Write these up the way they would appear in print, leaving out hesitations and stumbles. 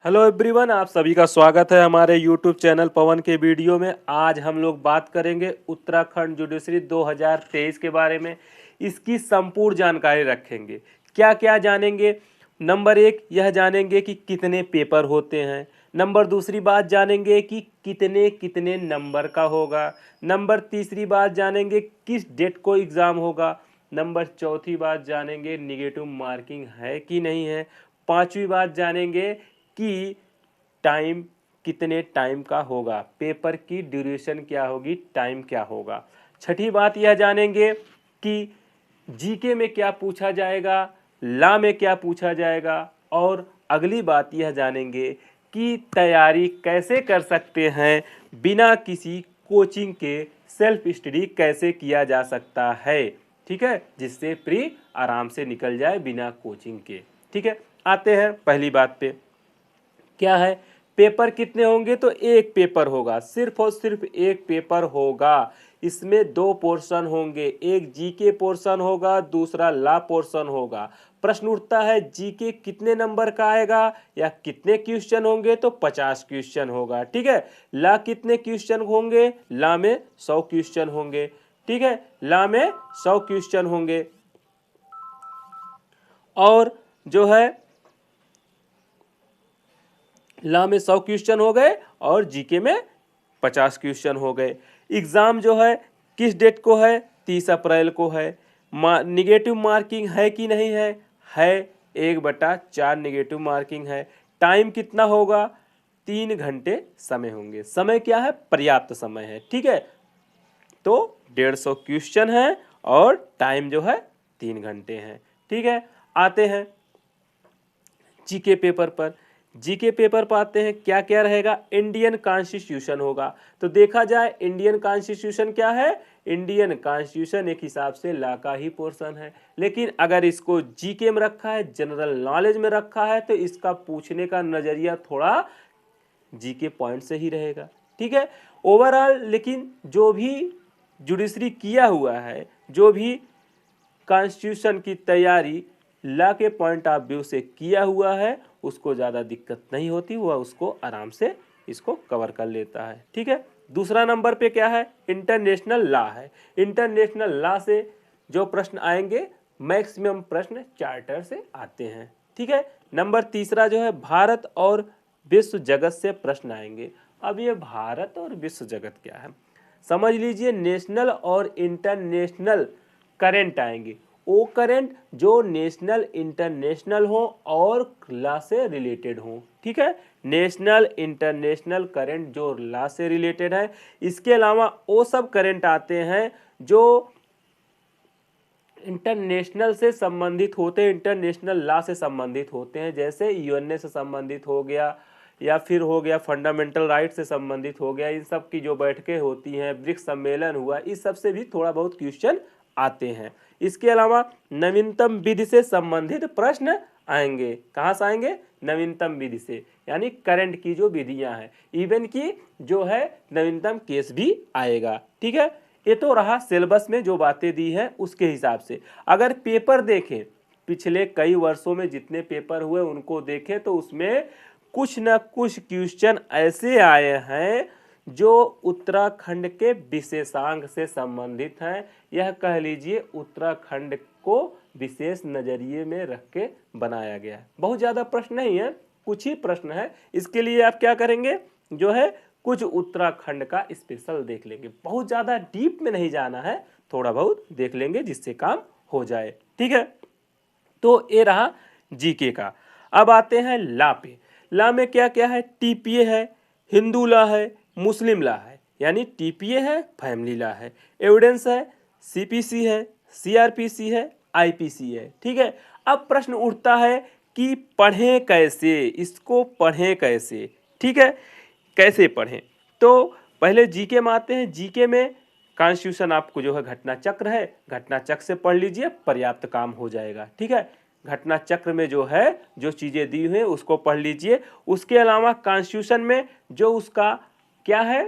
Hello everyone, आप सभी का स्वागत है हमारे यूट्यूब चैनल पवन के वीडियो में। आज हम लोग बात करेंगे उत्तराखंड जुडिशरी 2023 के बारे में। इसकी संपूर्ण जानकारी रखेंगे। क्या क्या जानेंगे? नंबर एक, यह जानेंगे कि कितने पेपर होते हैं। नंबर दूसरी बात जानेंगे कि कितने कितने नंबर का होगा। नंबर तीसरी बात जानेंगे किस डेट को एग्ज़ाम होगा। नंबर चौथी बात जानेंगे निगेटिव मार्किंग है कि नहीं है। पांचवी बात जानेंगे कि टाइम कितने टाइम का होगा, पेपर की ड्यूरेशन क्या होगी, टाइम क्या होगा। छठी बात यह जानेंगे कि जीके में क्या पूछा जाएगा, लॉ में क्या पूछा जाएगा। और अगली बात यह जानेंगे कि तैयारी कैसे कर सकते हैं बिना किसी कोचिंग के, सेल्फ स्टडी कैसे किया जा सकता है। ठीक है, जिससे प्री आराम से निकल जाए बिना कोचिंग के। ठीक है, आते हैं पहली बात पे। क्या है, पेपर कितने होंगे? तो एक पेपर होगा, सिर्फ और सिर्फ एक पेपर होगा। इसमें दो पोर्शन होंगे, एक जीके पोर्शन होगा, दूसरा लॉ पोर्शन होगा। प्रश्न उठता है जीके कितने नंबर का आएगा या कितने क्वेश्चन होंगे? तो 50 क्वेश्चन होगा। ठीक है, लॉ कितने क्वेश्चन होंगे? लॉ में 100 क्वेश्चन होंगे। ठीक है, लॉ में 100 क्वेश्चन होंगे। और जो है लॉ में 100 क्वेश्चन हो गए और जीके में 50 क्वेश्चन हो गए। एग्ज़ाम जो है किस डेट को है? 30 अप्रैल को है। निगेटिव मार्किंग है कि नहीं है? है, 1/4 निगेटिव मार्किंग है। टाइम कितना होगा? 3 घंटे समय होंगे। समय क्या है? पर्याप्त समय है। ठीक है, तो 150 क्वेश्चन है और टाइम जो है 3 घंटे हैं। ठीक है, आते हैं जीके पेपर पर। जीके पेपर पर आते हैं, क्या क्या रहेगा? इंडियन कॉन्स्टिट्यूशन होगा। तो देखा जाए इंडियन कॉन्स्टिट्यूशन क्या है? इंडियन कॉन्स्टिट्यूशन एक हिसाब से लॉ का ही पोर्शन है, लेकिन अगर इसको जीके में रखा है, जनरल नॉलेज में रखा है, तो इसका पूछने का नजरिया थोड़ा जीके पॉइंट से ही रहेगा। ठीक है, ओवरऑल लेकिन जो भी जुडिशरी किया हुआ है, जो भी कॉन्स्टिट्यूशन की तैयारी लॉ के पॉइंट ऑफ व्यू से किया हुआ है, उसको ज़्यादा दिक्कत नहीं होती, वह उसको आराम से इसको कवर कर लेता है। ठीक है, दूसरा नंबर पे क्या है? इंटरनेशनल लॉ है। इंटरनेशनल लॉ से जो प्रश्न आएंगे, मैक्सिमम प्रश्न चार्टर से आते हैं। ठीक है, नंबर तीसरा जो है भारत और विश्व जगत से प्रश्न आएंगे। अब ये भारत और विश्व जगत क्या है समझ लीजिए। नेशनल और इंटरनेशनल करंट आएंगे, वो करंट जो नेशनल इंटरनेशनल हो और लॉ से रिलेटेड हो। ठीक है, नेशनल इंटरनेशनल करंट जो लॉ से रिलेटेड है। इसके अलावा वो सब करंट आते हैं जो इंटरनेशनल से संबंधित होते हैं, इंटरनेशनल लॉ से संबंधित होते हैं। जैसे यूएनए से संबंधित हो गया, या फिर हो गया फंडामेंटल राइट से संबंधित हो गया। इन सब की जो बैठकें होती हैं, ब्रिक्स सम्मेलन हुआ, इस सब से भी थोड़ा बहुत क्वेश्चन आते हैं। इसके अलावा नवीनतम विधि से संबंधित प्रश्न आएंगे। कहाँ से आएंगे? नवीनतम विधि से, यानी करंट की जो विधियां हैं। इवन की जो है नवीनतम केस भी आएगा। ठीक है, ये तो रहा सिलेबस में जो बातें दी हैं उसके हिसाब से। अगर पेपर देखें, पिछले कई वर्षों में जितने पेपर हुए उनको देखें, तो उसमें कुछ न कुछ क्वेश्चन ऐसे आए हैं जो उत्तराखंड के विशेषांक से संबंधित हैं। यह कह लीजिए उत्तराखंड को विशेष नजरिए में रख के बनाया गया है। बहुत ज़्यादा प्रश्न नहीं है, कुछ ही प्रश्न है। इसके लिए आप क्या करेंगे, जो है कुछ उत्तराखंड का स्पेशल देख लेंगे। बहुत ज़्यादा डीप में नहीं जाना है, थोड़ा बहुत देख लेंगे जिससे काम हो जाए। ठीक है, तो ये रहा जीके का। अब आते हैं लॉ पे। लॉ में क्या क्या है? टीपीए है, हिंदू लॉ है, मुस्लिम लॉ है। यानी टीपीए है, फैमिली लॉ है, एविडेंस है, सीपीसी है, सीआरपीसी है, आईपीसी है। ठीक है, अब प्रश्न उठता है कि पढ़ें कैसे, इसको पढ़ें कैसे। ठीक है, कैसे पढ़ें? तो पहले जीके में आते हैं। जीके में कॉन्स्टिट्यूशन आपको जो है घटना चक्र है, घटना चक्र से पढ़ लीजिए, पर्याप्त काम हो जाएगा। ठीक है, घटना चक्र में जो है जो चीज़ें दी हुई हैं उसको पढ़ लीजिए। उसके अलावा कॉन्स्टिट्यूशन में जो उसका क्या है,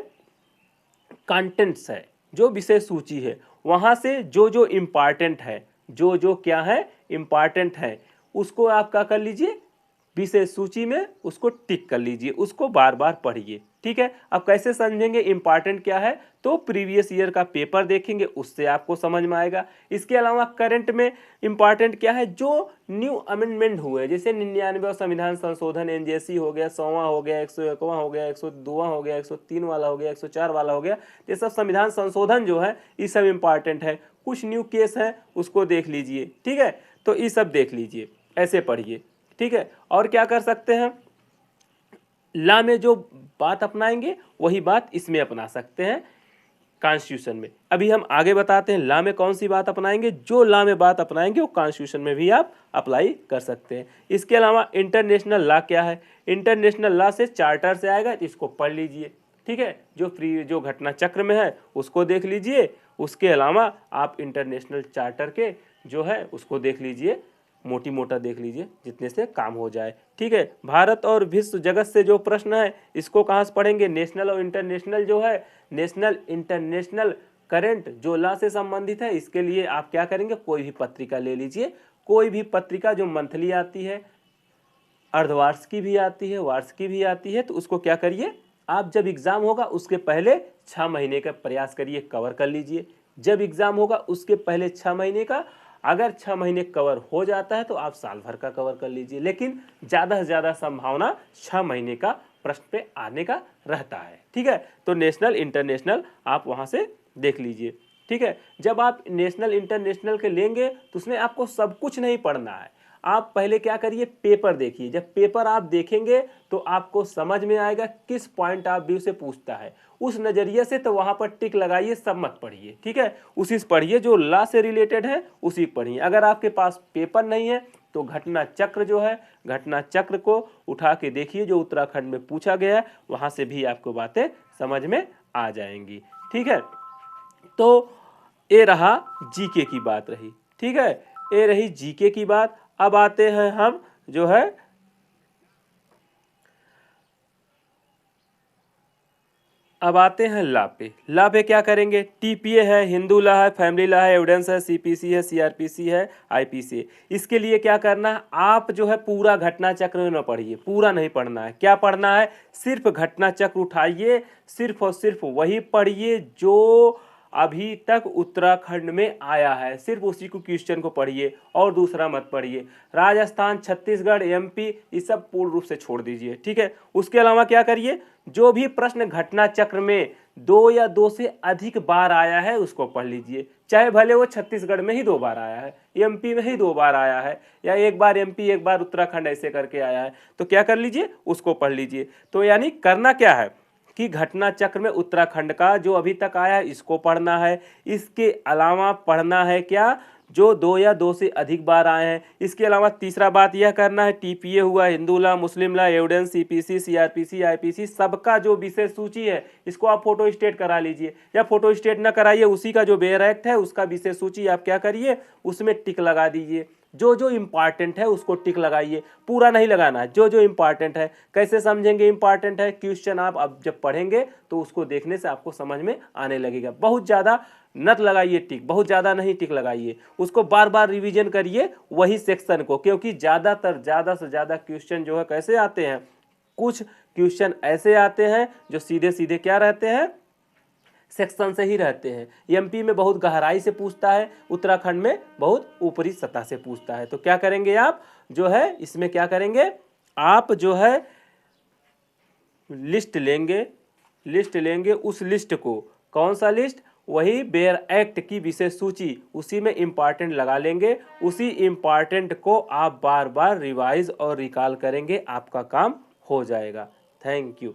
कंटेंट्स है, जो विषय सूची है, वहाँ से जो जो इम्पॉर्टेंट है, जो जो क्या है इम्पॉर्टेंट है, उसको आप क्या कर लीजिए, विशेष सूची में उसको टिक कर लीजिए, उसको बार बार पढ़िए। ठीक है, अब कैसे समझेंगे इंपॉर्टेंट क्या है, तो प्रीवियस ईयर का पेपर देखेंगे, उससे आपको समझ में आएगा। इसके अलावा करंट में इंपॉर्टेंट क्या है, जो न्यू अमेंडमेंट हुए, जैसे 99वां संविधान संशोधन एनजेसी हो गया, 100वां हो गया, 101वां हो गया, 102वां हो गया, 103 वाला हो गया, 104 वाला हो गया, ये सब संविधान संशोधन जो है ये सब इंपॉर्टेंट है। कुछ न्यू केस है उसको देख लीजिए। ठीक है, तो ये सब देख लीजिए, ऐसे पढ़िए। ठीक है, और क्या कर सकते हैं, ला में जो बात अपनाएंगे वही बात इसमें अपना सकते हैं कॉन्स्टिट्यूशन में। अभी हम आगे बताते हैं ला में कौन सी बात अपनाएंगे, जो ला में बात अपनाएंगे वो कॉन्स्टिट्यूशन में भी आप अप्लाई कर सकते हैं। इसके अलावा इंटरनेशनल लॉ क्या है, इंटरनेशनल लॉ से चार्टर से आएगा, तो इसको पढ़ लीजिए। ठीक है, जो घटना चक्र में है उसको देख लीजिए। उसके अलावा आप इंटरनेशनल चार्टर के जो है उसको देख लीजिए, मोटी मोटा देख लीजिए, जितने से काम हो जाए। ठीक है, भारत और विश्व जगत से जो प्रश्न है इसको कहाँ से पढ़ेंगे, नेशनल और इंटरनेशनल जो है, नेशनल इंटरनेशनल करंट जो लॉ से संबंधित है, इसके लिए आप क्या करेंगे, कोई भी पत्रिका ले लीजिए, कोई भी पत्रिका जो मंथली आती है, अर्धवार्षिकी भी आती है, वार्षिकी भी आती है, तो उसको क्या करिए, आप जब एग्जाम होगा उसके पहले 6 महीने का प्रयास करिए, कवर कर लीजिए। जब एग्जाम होगा उसके पहले 6 महीने का, अगर 6 महीने कवर हो जाता है तो आप साल भर का कवर कर लीजिए, लेकिन ज़्यादा से ज़्यादा संभावना 6 महीने का प्रश्न पे आने का रहता है। ठीक है, तो नेशनल इंटरनेशनल आप वहाँ से देख लीजिए। ठीक है, जब आप नेशनल इंटरनेशनल के लेंगे तो उसमें आपको सब कुछ नहीं पढ़ना है, आप पहले क्या करिए, पेपर देखिए। जब पेपर आप देखेंगे तो आपको समझ में आएगा किस पॉइंट ऑफ व्यू से पूछता है, उस नज़रिए से तो वहाँ पर टिक लगाइए, सब मत पढ़िए। ठीक है, उसी से पढ़िए जो लॉ से रिलेटेड है उसी पढ़िए। अगर आपके पास पेपर नहीं है तो घटना चक्र जो है, घटना चक्र को उठा के देखिए, जो उत्तराखंड में पूछा गया है वहाँ से भी आपको बातें समझ में आ जाएंगी। ठीक है, तो ये रहा जीके की बात रही। ठीक है, ये रही जीके की बात। अब आते हैं हम जो है अब आते हैं लॉ पे। लॉ पे क्या करेंगे, टीपीए है, हिंदू लॉ है, फैमिली लॉ है, एविडेंस है, सीपीसी है, सीआरपीसी है, आईपीसी है। इसके लिए क्या करना है, आप जो है पूरा घटना चक्र न पढ़िए, पूरा नहीं पढ़ना है। क्या पढ़ना है, सिर्फ घटना चक्र उठाइए, सिर्फ और सिर्फ वही पढ़िए जो अभी तक उत्तराखंड में आया है, सिर्फ उसी को क्वेश्चन को पढ़िए और दूसरा मत पढ़िए। राजस्थान, छत्तीसगढ़, एमपी ये सब पूर्ण रूप से छोड़ दीजिए। ठीक है, उसके अलावा क्या करिए, जो भी प्रश्न घटना चक्र में 2 या 2 से अधिक बार आया है उसको पढ़ लीजिए, चाहे भले वो छत्तीसगढ़ में ही 2 बार आया है, एमपी में ही 2 बार आया है, या एक बार एमपी एक बार उत्तराखंड ऐसे करके आया है, तो क्या कर लीजिए, उसको पढ़ लीजिए। तो यानी करना क्या है कि घटना चक्र में उत्तराखंड का जो अभी तक आया है इसको पढ़ना है। इसके अलावा पढ़ना है क्या, जो 2 या 2 से अधिक बार आए हैं। इसके अलावा तीसरा बात यह करना है, टीपीए हुआ, हिंदू लॉ, मुस्लिम law, evidence, CPC, CrPC, IPC, सबका जो विशेष सूची है इसको आप फोटो स्टेट करा लीजिए, या फोटो स्टेट ना कराइए, उसी का जो बेयर एक्ट है उसका विशेष सूची आप क्या करिए, उसमें टिक लगा दीजिए। जो जो इम्पॉर्टेंट है उसको टिक लगाइए, पूरा नहीं लगाना है, जो जो इम्पॉर्टेंट है। कैसे समझेंगे इम्पॉर्टेंट है, क्वेश्चन आप अब जब पढ़ेंगे तो उसको देखने से आपको समझ में आने लगेगा। बहुत ज़्यादा नत लगाइए टिक, बहुत ज़्यादा नहीं टिक लगाइए, उसको बार बार रिवीजन करिए वही सेक्शन को, क्योंकि ज़्यादातर ज़्यादा से ज़्यादा क्वेश्चन जो है कैसे आते हैं, कुछ क्वेश्चन ऐसे आते हैं जो सीधे सीधे क्या रहते हैं, सेक्शन से ही रहते हैं। एमपी में बहुत गहराई से पूछता है, उत्तराखंड में बहुत ऊपरी सतह से पूछता है। तो क्या करेंगे आप जो है इसमें क्या करेंगे, आप जो है लिस्ट लेंगे, उस लिस्ट को, कौन सा लिस्ट, वही बेयर एक्ट की विशेष सूची, उसी में इम्पॉर्टेंट लगा लेंगे, उसी इम्पॉर्टेंट को आप बार बार रिवाइज और रिकॉल करेंगे, आपका काम हो जाएगा। Thank you.